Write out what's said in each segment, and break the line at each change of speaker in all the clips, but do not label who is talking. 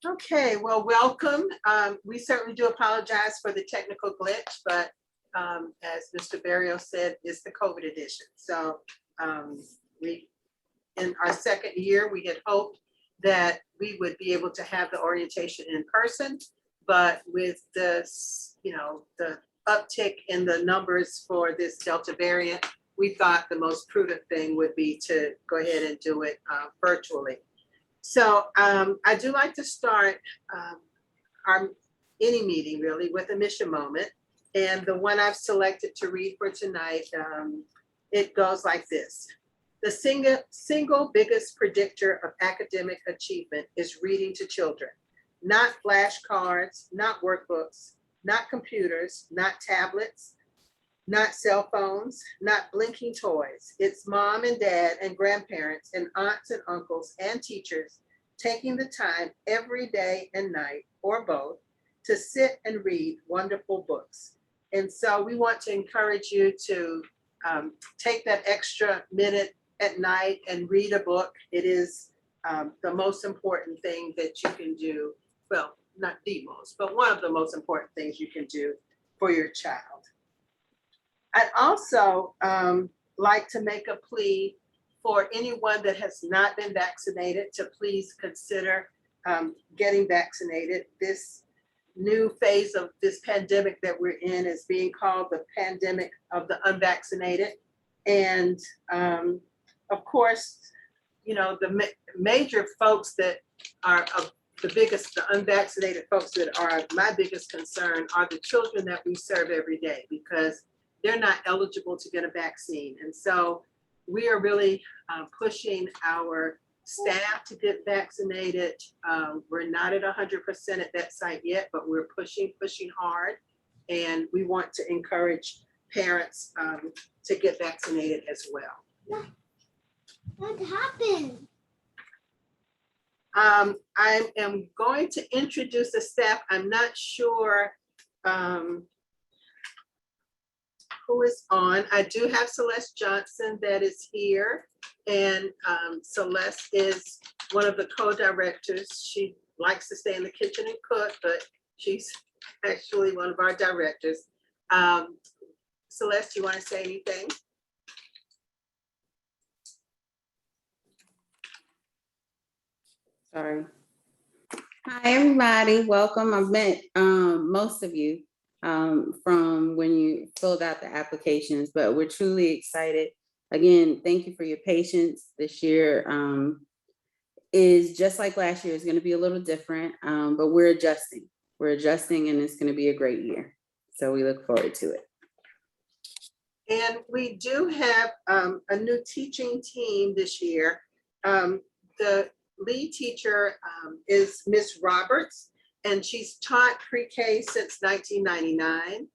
Okay, well, welcome. We certainly do apologize for the technical glitch, but as Mr. Barrios said, it's the COVID edition. So we, in our second year, we had hoped that we would be able to have the orientation in person, but with this, the uptick in the numbers for this Delta variant, we thought the most prudent thing would be to go ahead and do it virtually. So I do like to start any meeting really with a mission moment. And the one I've selected to read for tonight, it goes like this. The single biggest predictor of academic achievement is reading to children, not flashcards, not workbooks, not computers, not tablets, not cell phones, not blinking toys. It's mom and dad and grandparents and aunts and uncles and teachers taking the time every day and night, or both, to sit and read wonderful books. And so we want to encourage you to take that extra minute at night and read a book. It is the most important thing that you can do. Well, not the most, but one of the most important things you can do for your child. I'd also like to make a plea for anyone that has not been vaccinated to please consider getting vaccinated. This new phase of this pandemic that we're in is being called the pandemic of the unvaccinated. And of course, the major folks that are the unvaccinated folks that are my biggest concern are the children that we serve every day, because they're not eligible to get a vaccine. And so we are really pushing our staff to get vaccinated. We're not at 100% at that site yet, but we're pushing hard. And we want to encourage parents to get vaccinated as well.
What happened?
I am going to introduce the staff. I'm not sure who is on. I do have Celeste Johnson that is here, and Celeste is one of the co-directors. She likes to stay in the kitchen and cook, but she's actually one of our directors. Celeste, you want to say anything?
Sorry. Hi, everybody. Welcome. I've met most of you from when you filled out the applications, but we're truly excited. Again, thank you for your patience. This year is just like last year. It's going to be a little different, but we're adjusting. We're adjusting, and it's going to be a great year. So we look forward to it.
And we do have a new teaching team this year. The lead teacher is Miss Roberts, and she's taught pre-K since 1999.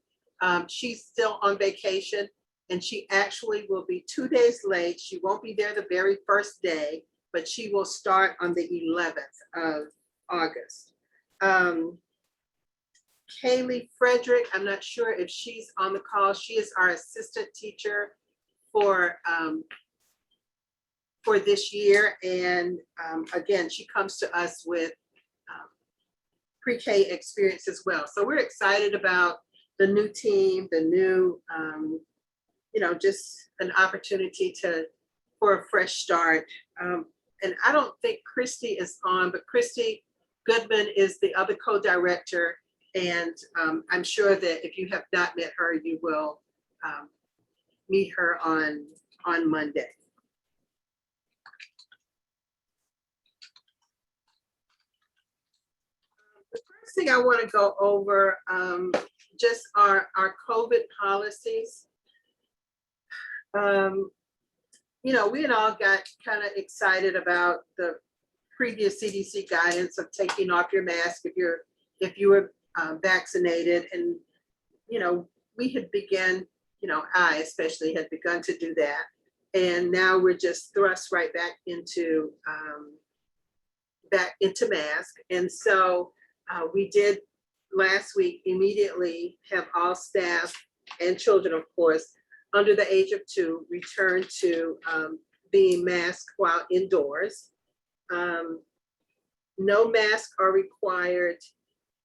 She's still on vacation, and she actually will be 2 days late. She won't be there the very first day, but she will start on the 11th of August. Kaylee Frederick, I'm not sure if she's on the call. She is our assistant teacher for this year. And again, she comes to us with pre-K experience as well. So we're excited about the new team, the new, just an opportunity for a fresh start. And I don't think Christy is on, but Christy Goodman is the other co-director. And I'm sure that if you have not met her, you will meet her on Monday. The first thing I want to go over just our COVID policies. We had all got kind of excited about the previous CDC guidance of taking off your mask if you were vaccinated, and we had begun, I especially had begun to do that, and now we're just thrust right back into mask. And so we did last week immediately have all staff and children, of course, under the age of 2 return to being masked while indoors. No masks are required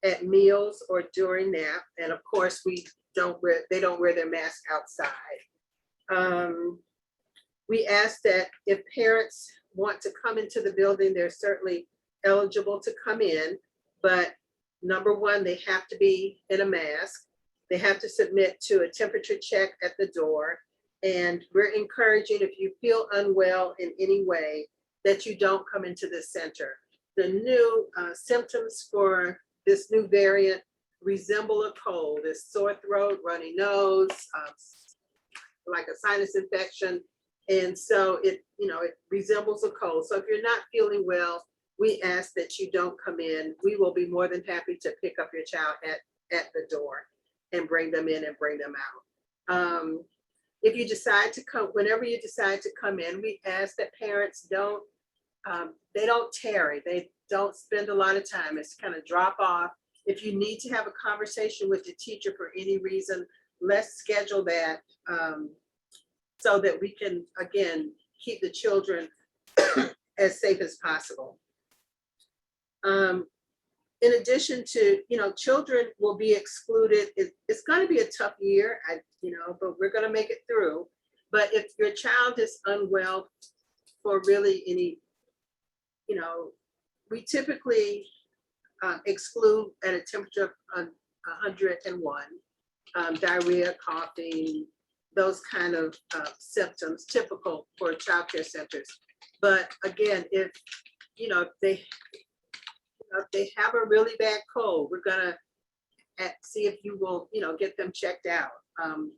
at meals or during nap. And of course, they don't wear their mask outside. We ask that if parents want to come into the building, they're certainly eligible to come in, but number one, they have to be in a mask. They have to submit to a temperature check at the door. And we're encouraging, if you feel unwell in any way, that you don't come into the center. The new symptoms for this new variant resemble a cold. It's sore throat, runny nose, like a sinus infection. And so it resembles a cold. So if you're not feeling well, we ask that you don't come in. We will be more than happy to pick up your child at the door and bring them in and bring them out. If you decide to come, whenever you decide to come in, we ask that parents don't tarry. They don't spend a lot of time. It's kind of drop off. If you need to have a conversation with the teacher for any reason, let's schedule that so that we can, again, keep the children as safe as possible. In addition to, children will be excluded. It's going to be a tough year, but we're going to make it through. But if your child is unwell for really any, we typically exclude at a temperature of 101, diarrhea, coughing, those kind of symptoms typical for child care centers. But again, if they have a really bad cold, we're gonna see if you will, get them checked out.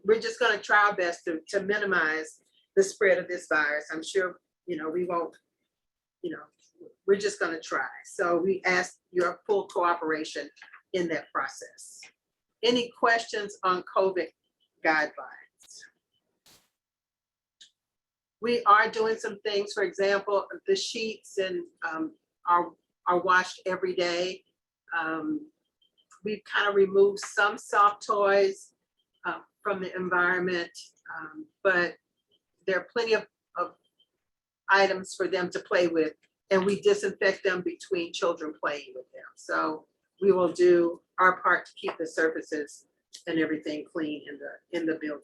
We're just gonna try our best to minimize the spread of this virus. I'm sure, we won't, we're just gonna try. So we ask your full cooperation in that process. Any questions on COVID guidelines? We are doing some things. For example, the sheets and are washed every day. We've kind of removed some soft toys from the environment, but there are plenty of items for them to play with, and we disinfect them between children playing with them. So we will do our part to keep the surfaces and everything clean in the building.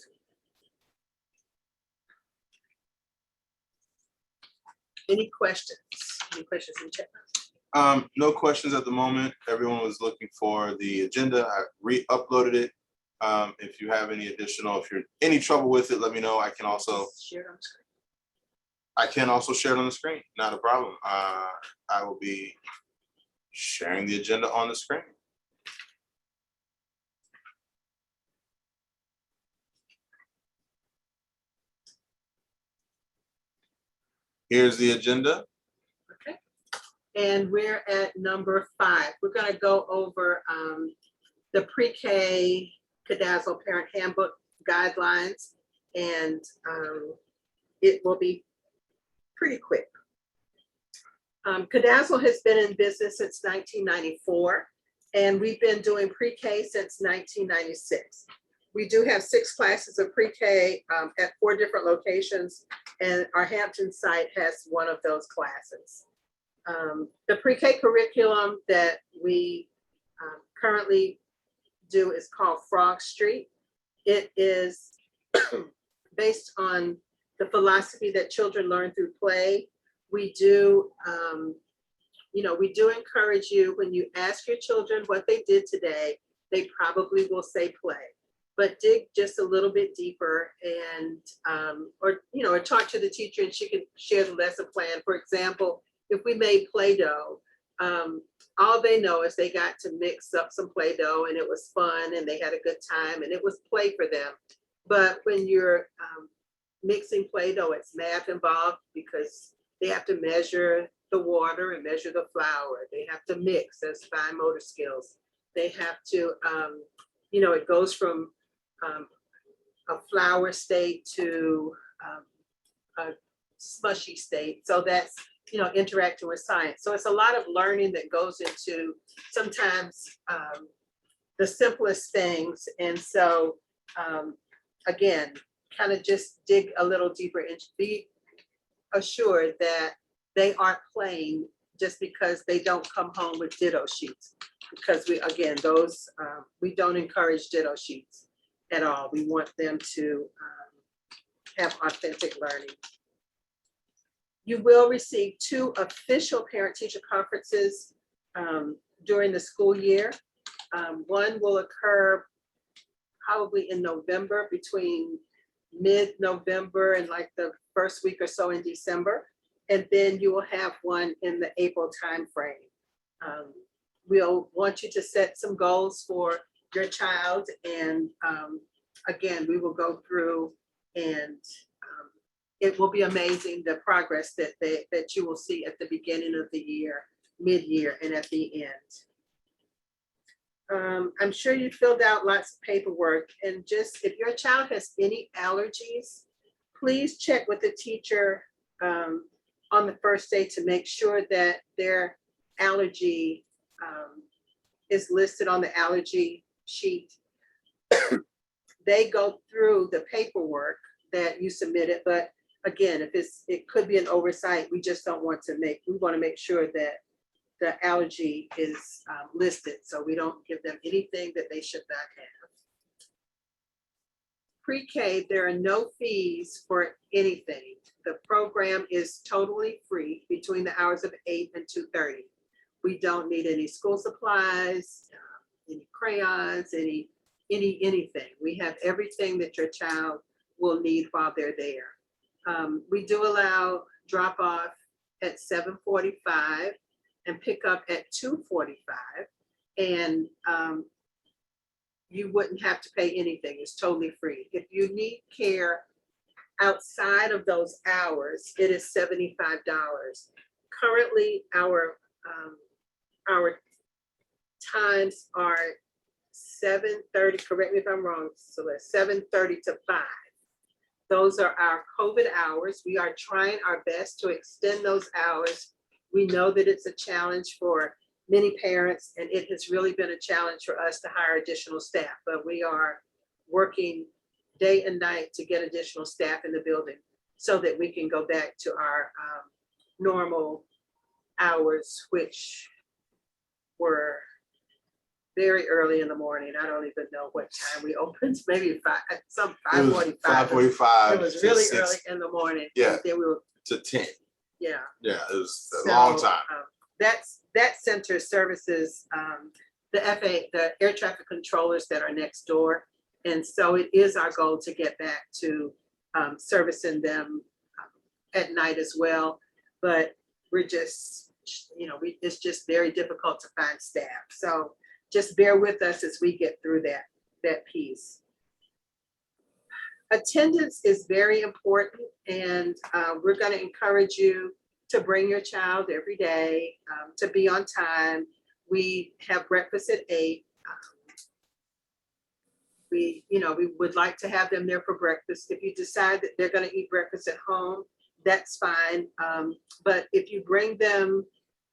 Any questions? Any questions in chat?
No questions at the moment. Everyone was looking for the agenda. I re-uploaded it. If you have any additional, if you're any trouble with it, let me know. I can also
share it on the screen.
I can also share it on the screen. Not a problem. I will be sharing the agenda on the screen. Here's the agenda.
Okay. And we're at number 5. We're going to go over the pre-K KIDazzle Parent Handbook guidelines, and it will be pretty quick. KIDazzle has been in business since 1994, and we've been doing pre-K since 1996. We do have 6 classes of pre-K at 4 different locations, and our Hampton site has one of those classes. The pre-K curriculum that we currently do is called Frog Street. It is based on the philosophy that children learn through play. We do, we do encourage you, when you ask your children what they did today, they probably will say play. But dig just a little bit deeper and, or talk to the teacher and she can share the lesson plan. For example, if we made Play-Doh, all they know is they got to mix up some Play-Doh and it was fun and they had a good time and it was play for them. But when you're mixing Play-Doh, it's math involved because they have to measure the water and measure the flour. They have to mix, there's fine motor skills. They have to, it goes from a flour state to a smushy state. So that's, interacting with science. So it's a lot of learning that goes into sometimes the simplest things. And so, again, kind of just dig a little deeper and be assured that they aren't playing just because they don't come home with ditto sheets. Because we, again, those, we don't encourage ditto sheets at all. We want them to have authentic learning. You will receive 2 official parent-teacher conferences during the school year. One will occur probably in November, between mid-November and like the first week or so in December. And then you will have one in the April timeframe. We'll want you to set some goals for your child. And again, we will go through, and it will be amazing the progress that you will see at the beginning of the year, mid-year, and at the end. I'm sure you filled out lots of paperwork, and just if your child has any allergies, please check with the teacher on the first day to make sure that their allergy is listed on the allergy sheet. They go through the paperwork that you submitted, but again, if it could be an oversight, we just don't want to we want to make sure that the allergy is listed, so we don't give them anything that they should not have. Pre-K, there are no fees for anything. The program is totally free between the hours of 8 and 2:30. We don't need any school supplies, any crayons, anything. We have everything that your child will need while they're there. We do allow drop off at 7:45 and pick up at 2:45. And you wouldn't have to pay anything. It's totally free. If you need care outside of those hours, it is $75. Currently, our times are 7:30, correct me if I'm wrong, so that's 7:30 to 5. Those are our COVID hours. We are trying our best to extend those hours. We know that it's a challenge for many parents, and it has really been a challenge for us to hire additional staff, but we are working day and night to get additional staff in the building so that we can go back to our normal hours, which were very early in the morning. I don't even know what time we opened, maybe 5:45.
5:45.
It was really
6,
early in the morning.
Yeah.
Then we were,
to 10.
yeah.
Yeah, it was a long time.
That center services the air traffic controllers that are next door. And so it is our goal to get back to servicing them at night as well. But we're just, it's just very difficult to find staff. So just bear with us as we get through that piece. Attendance is very important, and we're going to encourage you to bring your child every day, to be on time. We have breakfast at 8. We would like to have them there for breakfast. If you decide that they're going to eat breakfast at home, that's fine. But if you bring them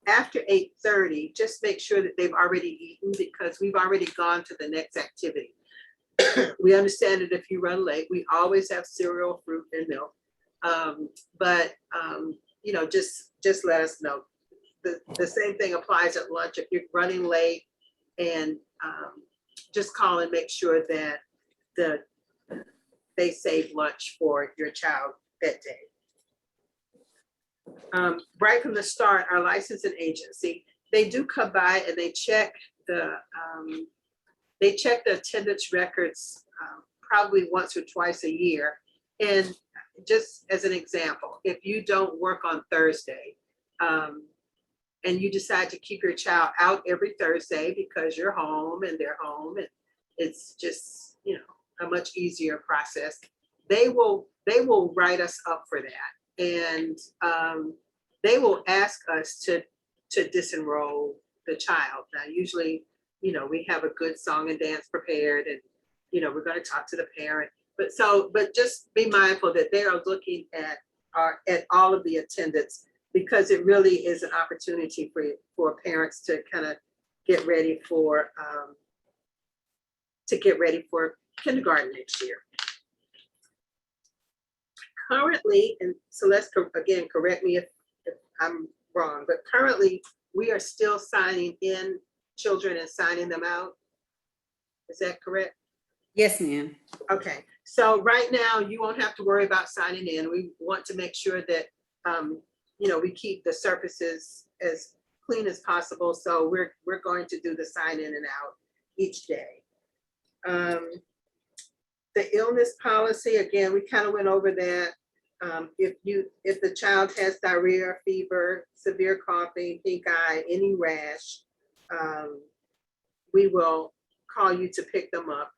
after 8:30, just make sure that they've already eaten, because we've already gone to the next activity. We understand that if you run late, we always have cereal, fruit, and milk. But just let us know. The same thing applies at lunch. If you're running late, and just call and make sure that they save lunch for your child that day. Right from the start, our licensing agency, they do come by and they check the attendance records probably once or twice a year. And just as an example, if you don't work on Thursday, and you decide to keep your child out every Thursday because you're home and they're home, and it's just, a much easier process, they will write us up for that. And they will ask us to disenroll the child. Now, usually, we have a good song and dance prepared, and, we're going to talk to the parent. But just be mindful that they are looking at all of the attendance, because it really is an opportunity for parents to kind of get ready for kindergarten next year. Currently, and Celeste, again, correct me if I'm wrong, but currently we are still signing in children and signing them out. Is that correct?
Yes, ma'am.
Okay, so right now you won't have to worry about signing in. We want to make sure that, we keep the surfaces as clean as possible. So we're going to do the sign in and out each day. The illness policy, again, we kind of went over that. If the child has diarrhea, fever, severe coughing, pink eye, any rash, we will call you to pick them up.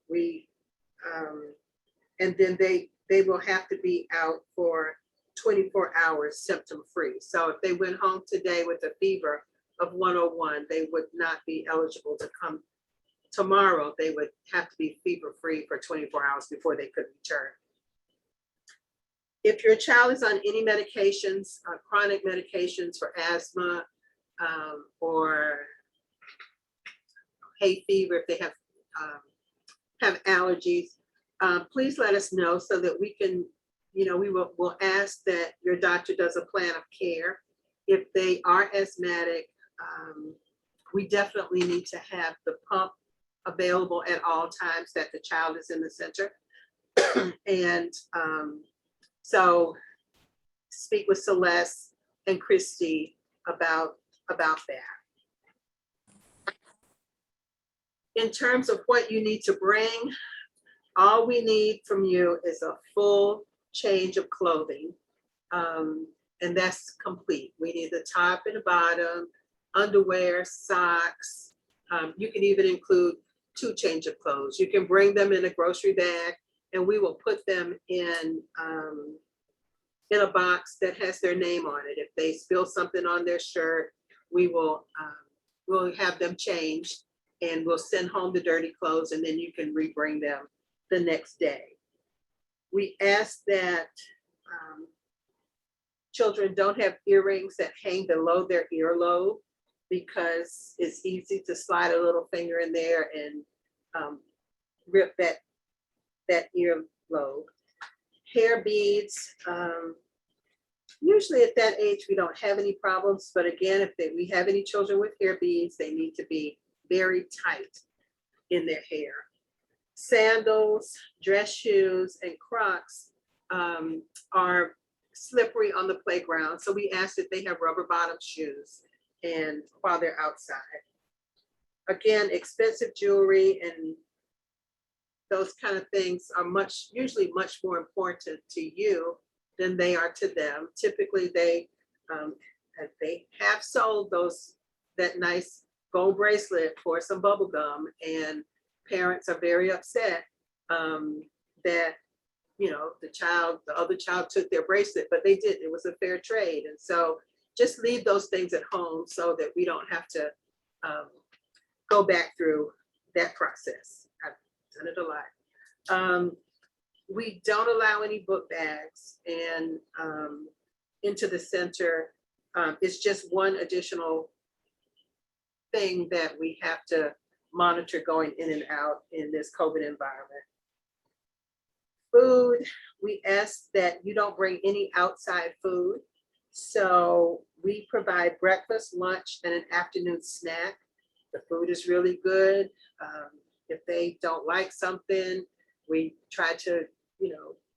And then they will have to be out for 24 hours symptom free. So if they went home today with a fever of 101, they would not be eligible to come tomorrow. They would have to be fever free for 24 hours before they could return. If your child is on any medications, chronic medications for asthma, or hay fever, if they have allergies, please let us know so that we can, we'll ask that your doctor does a plan of care. If they are asthmatic, we definitely need to have the pump available at all times that the child is in the center. And so speak with Celeste and Christy about that. In terms of what you need to bring, all we need from you is a full change of clothing. And that's complete. We need the top and the bottom, underwear, socks. You can even include 2 change of clothes. You can bring them in a grocery bag, and we will put them in a box that has their name on it. If they spill something on their shirt, we'll have them changed, and we'll send home the dirty clothes, and then you can rebring them the next day. We ask that children don't have earrings that hang below their earlobe, because it's easy to slide a little finger in there and rip that earlobe. Hair beads, usually at that age we don't have any problems, but again, if we have any children with hair beads, they need to be very tight in their hair. Sandals, dress shoes, and Crocs are slippery on the playground, so we ask that they have rubber bottom shoes and while they're outside. Again, expensive jewelry and those kind of things are usually much more important to you than they are to them. Typically, they have sold that nice gold bracelet for some bubble gum, and parents are very upset that the other child took their bracelet, but they didn't. It was a fair trade. And so just leave those things at home so that we don't have to go back through that process. I've done it a lot. We don't allow any book bags and into the center. It's just one additional thing that we have to monitor going in and out in this COVID environment. Food, we ask that you don't bring any outside food. So we provide breakfast, lunch, and an afternoon snack. The food is really good. If they don't like something, we try to,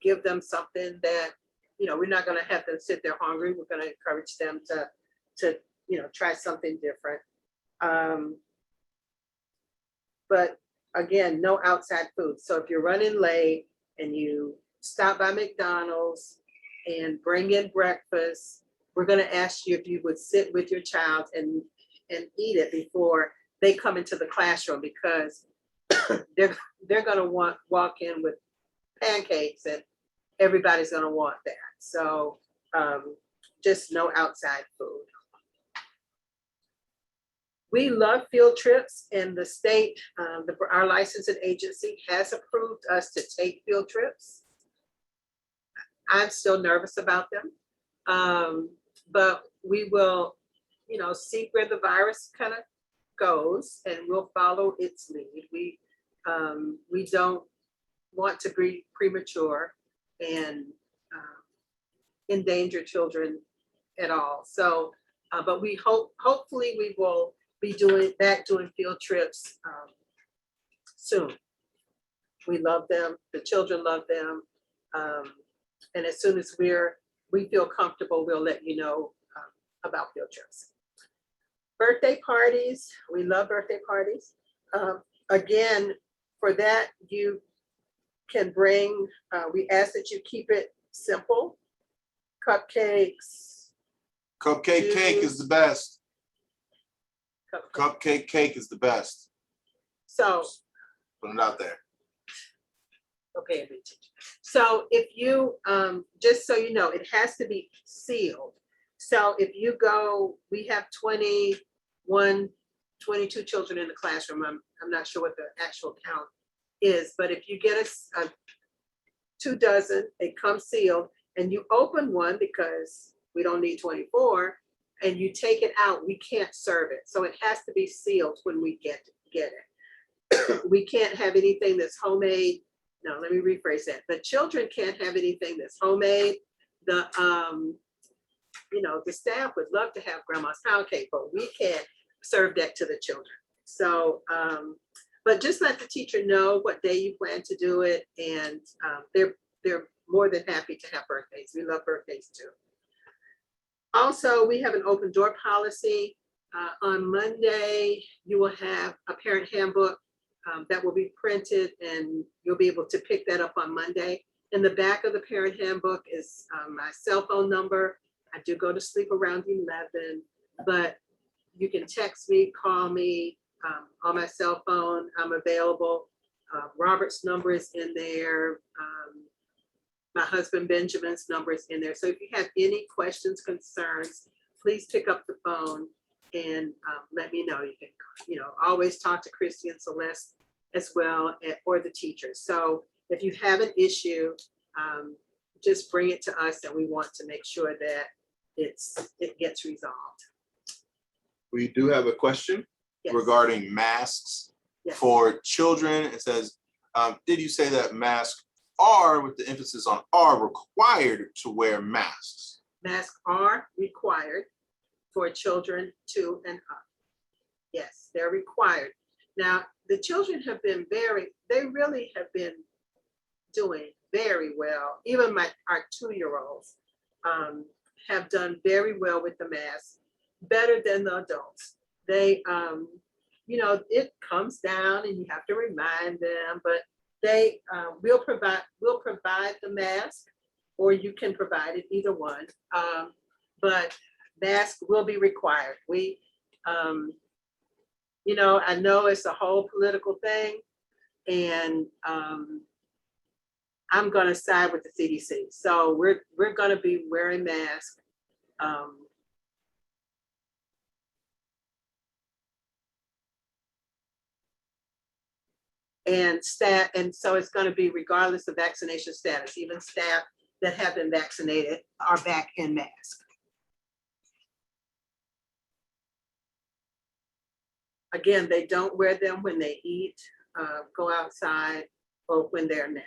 give them something that, we're not going to have them sit there hungry. We're going to encourage them to try something different. But again, no outside food. So if you're running late and you stop by McDonald's and bring in breakfast, we're going to ask you if you would sit with your child and eat it before they come into the classroom, because they're going to walk in with pancakes and everybody's going to want that. So just no outside food. We love field trips, and the state, our licensing agency has approved us to take field trips. I'm still nervous about them, but we will, see where the virus kind of goes, and we'll follow its lead. We don't want to be premature and endanger children at all. So But hopefully we will be doing field trips soon. We love them, the children love them. And as soon as we feel comfortable, we'll let you know about field trips. Birthday parties, we love birthday parties. Again, for that, you can bring, we ask that you keep it simple. Cupcakes.
Cupcake cake is the best.
Cupcake.
Cupcake cake is the best.
So,
Put it out there.
okay, so if you, just so you know, it has to be sealed. So if you go, we have 21, 22 children in the classroom. I'm not sure what the actual count is, but if you get a 2 dozen, they come sealed, and you open one because we don't need 24, and you take it out, we can't serve it. So it has to be sealed when we get it. We can't have anything that's homemade. No, let me rephrase that. The children can't have anything that's homemade. The the staff would love to have grandma's pound cake, but we can't serve that to the children. So, but just let the teacher know what day you plan to do it, and they're more than happy to have birthdays. We love birthdays too. Also, we have an open door policy. On Monday, you will have a parent handbook that will be printed, and you'll be able to pick that up on Monday. In the back of the parent handbook is my cell phone number. I do go to sleep around 11, but you can text me, call me on my cell phone. I'm available. Robert's number is in there. My husband Benjamin's number is in there. So if you have any questions, concerns, please pick up the phone and let me know. You can, always talk to Christy and Celeste as well, or the teachers. So if you have an issue, just bring it to us, and we want to make sure that it gets resolved.
We do have a question
Yes.
regarding masks
Yes.
for children. It says, did you say that masks are, with the emphasis on are, required to wear masks?
Masks are required for children 2 and up. Yes, they're required. Now, the children have been they really have been doing very well. Even our 2-year-olds have done very well with the mask, better than the adults. They, it comes down and you have to remind them, but they will provide the mask, or you can provide it, either one. But mask will be required. We, I know it's a whole political thing, and I'm going to side with the CDC. So we're going to be wearing masks. And staff, and so it's going to be regardless of vaccination status. Even staff that have been vaccinated are back in mask. Again, they don't wear them when they eat, go outside, or when they're napping.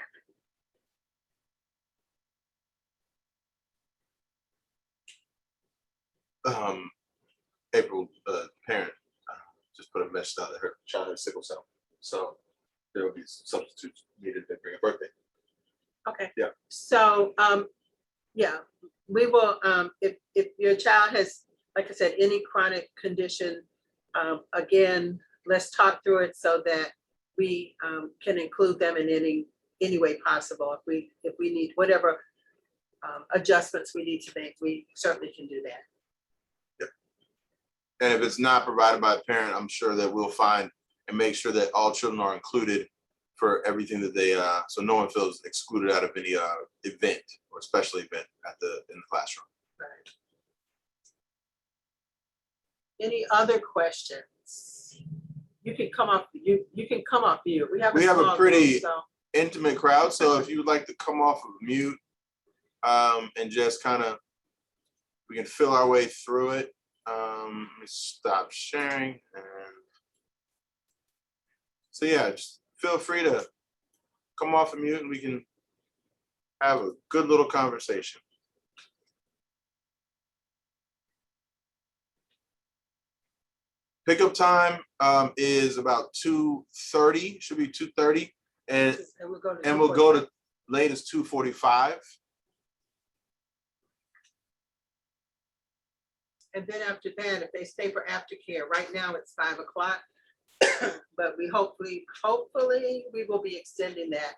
April, parent, just put a message out that her child has sickle cell. So there will be substitutes needed to bring a birthday.
Okay.
Yeah.
So, yeah, we will, if your child has, like I said, any chronic condition, again, let's talk through it so that we can include them in any way possible. If we need whatever adjustments we need to make, we certainly can do that.
And if it's not provided by a parent, I'm sure that we'll find and make sure that all children are included for everything that they, so no one feels excluded out of any event or special event in the classroom.
Right. Any other questions? You can come off. You can come off mute. We have
a pretty
group, so.
intimate crowd, so if you would like to come off of mute and just kind of, we can feel our way through it. Let me stop sharing, and so yeah, just feel free to come off of mute and we can have a good little conversation. Pickup time is about 2:30, should be 2:30, and we'll go to latest 2:45.
And then after that, if they stay for aftercare, right now it's 5 o'clock. But we hopefully we will be extending that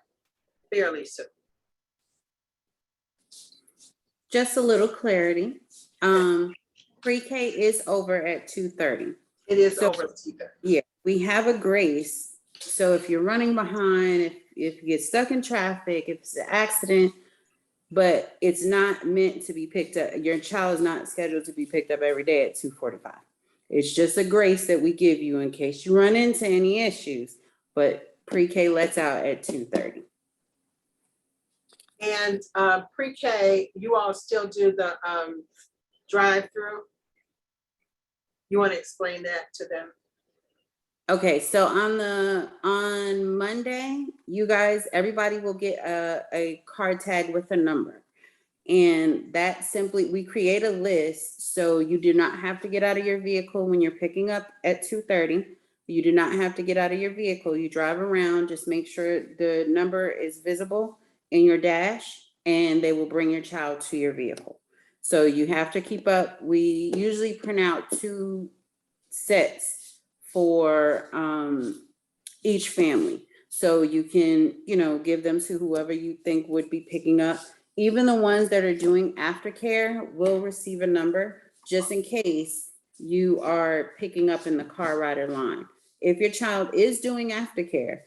fairly soon.
Just a little clarity. Pre-K is over at 2:30.
It is
So-
over 2:30.
Yeah, we have a grace. So if you're running behind, if you get stuck in traffic, if it's an accident, but it's not meant to be picked up, your child is not scheduled to be picked up every day at 2:45. It's just a grace that we give you in case you run into any issues, but pre-K lets out at 2:30.
And pre-K, you all still do the drive-through? You want to explain that to them?
Okay, so on Monday, you guys, everybody will get a card tag with a number. And that simply, we create a list, so you do not have to get out of your vehicle when you're picking up at 2:30. You do not have to get out of your vehicle. You drive around, just make sure the number is visible in your dash, and they will bring your child to your vehicle. So you have to keep up. We usually print out 2 sets for each family. So you can, give them to whoever you think would be picking up. Even the ones that are doing aftercare will receive a number just in case you are picking up in the car rider line. If your child is doing aftercare,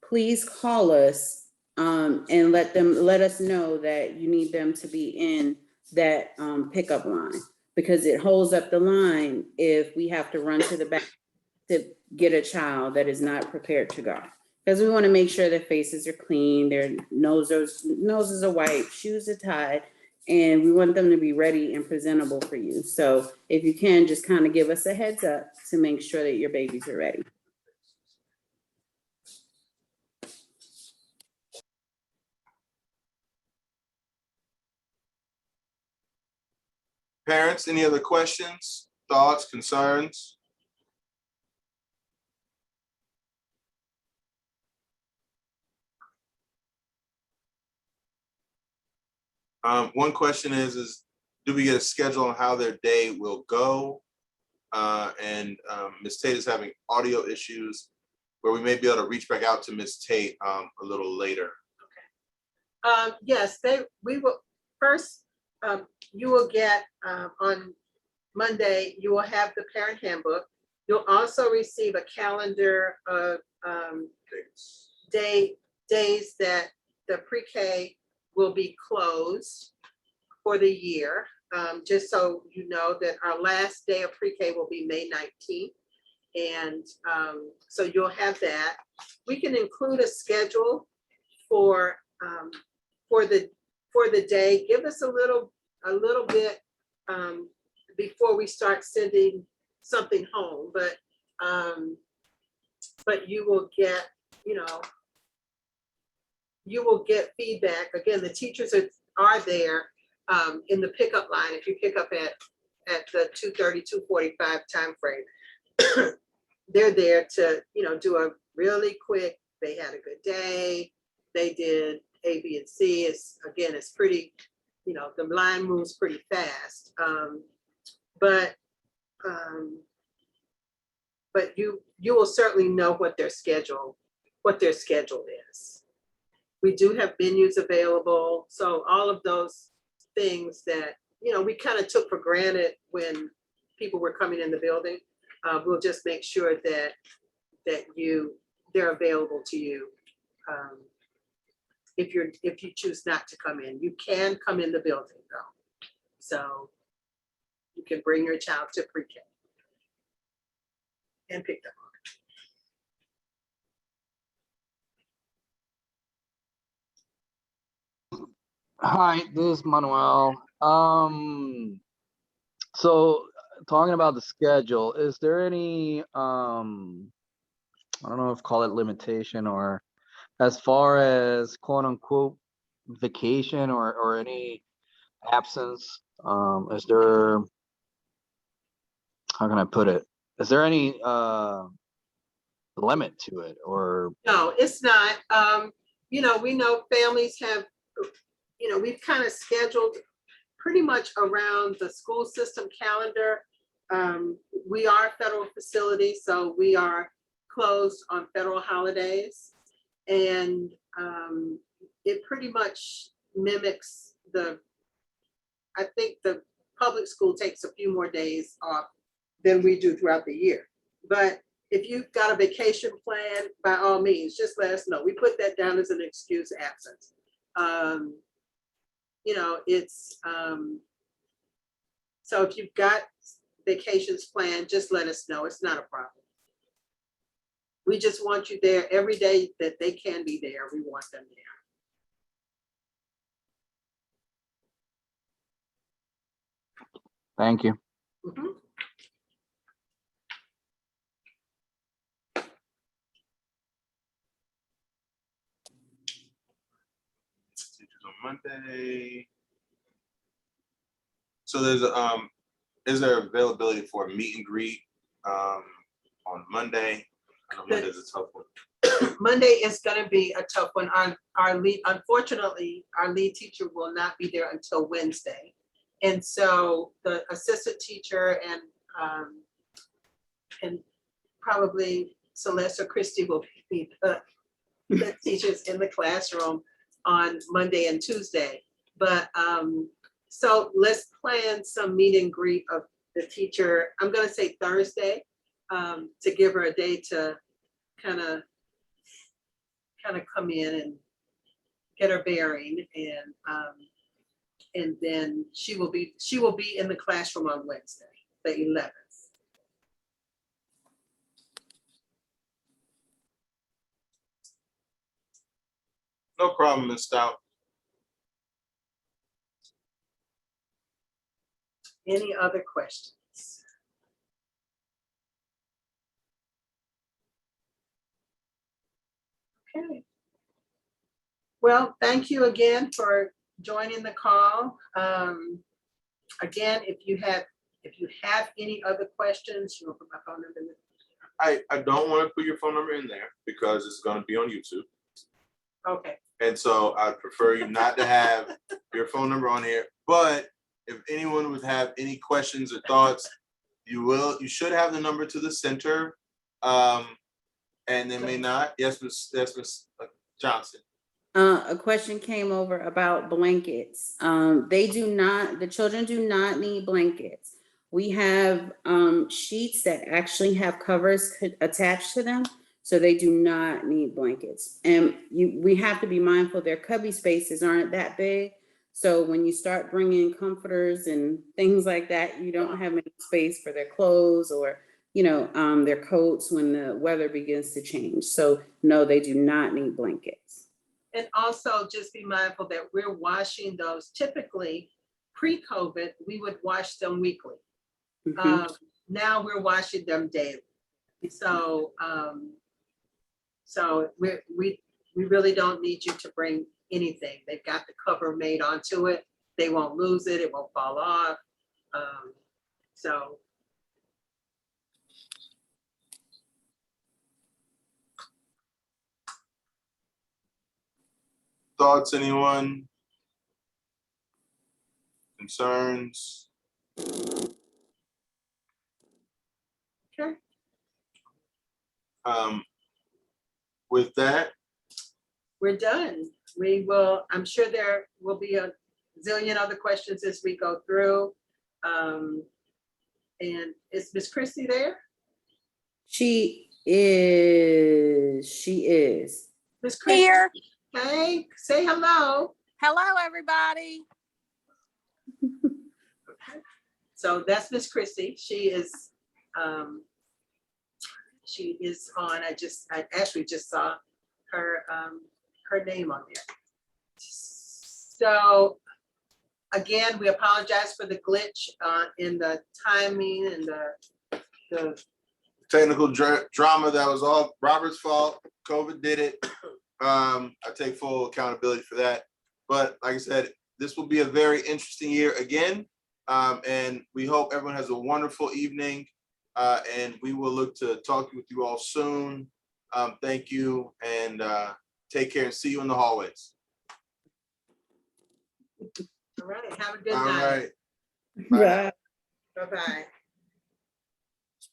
please call us and let us know that you need them to be in that pickup line, because it holds up the line if we have to run to the back to get a child that is not prepared to go. Because we want to make sure their faces are clean, their noses are wiped, shoes are tied, and we want them to be ready and presentable for you. So if you can, just kind of give us a heads up to make sure that your babies are ready.
Parents, any other questions, thoughts, concerns? One question is do we get a schedule on how their day will go? And Ms. Tate is having audio issues where we may be able to reach back out to Ms. Tate a little later.
Yes, we will first, you will get on Monday, you will have the parent handbook. You'll also receive a calendar of days that the pre-K will be closed for the year. Just so you know that our last day of pre-K will be May 19th. And so you'll have that. We can include a schedule for the day. Give us a little bit before we start sending something home, but you will get, you will get feedback. Again, the teachers are there in the pickup line. If you pick up at the 2:30, 2:45 time frame, they're there to, do a really quick, they had a good day, they did A, B, and C. It's pretty, the line moves pretty fast. But you will certainly know what their schedule is. We do have venues available. So all of those things that, we kind of took for granted when people were coming in the building, we'll just make sure that they're available to you. If you choose not to come in, you can come in the building though. So you can bring your child to pre-K and pick them up.
Hi, this is Manuel. So talking about the schedule, is there any I don't know if call it limitation, or as far as quote unquote vacation or any absence? Is there, how can I put it? is there any limit to it, or?
No, it's not. You know, we know families have, you know, we've kind of scheduled pretty much around the school system calendar. We are a federal facility, so we are closed on federal holidays. And it pretty much mimics I think the public school takes a few more days off than we do throughout the year. But if you've got a vacation plan, by all means, just let us know. We put that down as an excuse absence. You know, it's, so if you've got vacations planned, just let us know. It's not a problem. We just want you there every day that they can be there. We want them there.
Thank you.
Mhm.
Teachers on Monday. So there's is there availability for a meet and greet on Monday? I know Monday's a tough one.
Monday is going to be a tough one. Our lead, unfortunately, our lead teacher will not be there until Wednesday. And so the assistant teacher and probably Celeste or Christy will be the teachers in the classroom on Monday and Tuesday. But so let's plan some meet and greet of the teacher. I'm going to say Thursday to give her a day to kind of come in and get her bearing, and then she will be in the classroom on Wednesday, the 11th.
No problem, Ms. Stout.
Any other questions? Okay. Well, thank you again for joining the call. Again, if you have any other questions, you want to put my phone number in there?
I don't want to put your phone number in there because it's going to be on YouTube.
Okay.
And so I'd prefer you not to have your phone number on here. But if anyone would have any questions or thoughts, you should have the number to the center. And they may not. Yes, Ms. Johnson.
A question came over about blankets. The children do not need blankets. We have sheets that actually have covers attached to them, so they do not need blankets. And we have to be mindful their cubby spaces aren't that big. So when you start bringing comforters and things like that, you don't have any space for their clothes or, their coats when the weather begins to change. So no, they do not need blankets.
And also just be mindful that we're washing those. Typically, pre-COVID, we would wash them weekly.
Mhm.
Now we're washing them daily. So, we really don't need you to bring anything. They've got the cover made onto it. They won't lose it. It won't fall off. So.
Thoughts, anyone? Concerns?
Okay.
With that,
We're done. I'm sure there will be a zillion other questions as we go through. And is Miss Christie there?
She is.
Miss Christie.
Here.
Hey, say hello.
Hello, everybody.
So that's Miss Christie. She is on. I actually just saw her name on there. So again, we apologize for the glitch in the timing and the
technical drama, that was all Robert's fault. COVID did it. I take full accountability for that. But like I said, this will be a very interesting year again. And we hope everyone has a wonderful evening. And we will look to talk with you all soon. Thank you, and take care, and see you in the hallways.
All right, have a good
All
night.
right. Bye now.
Right.
Bye-bye.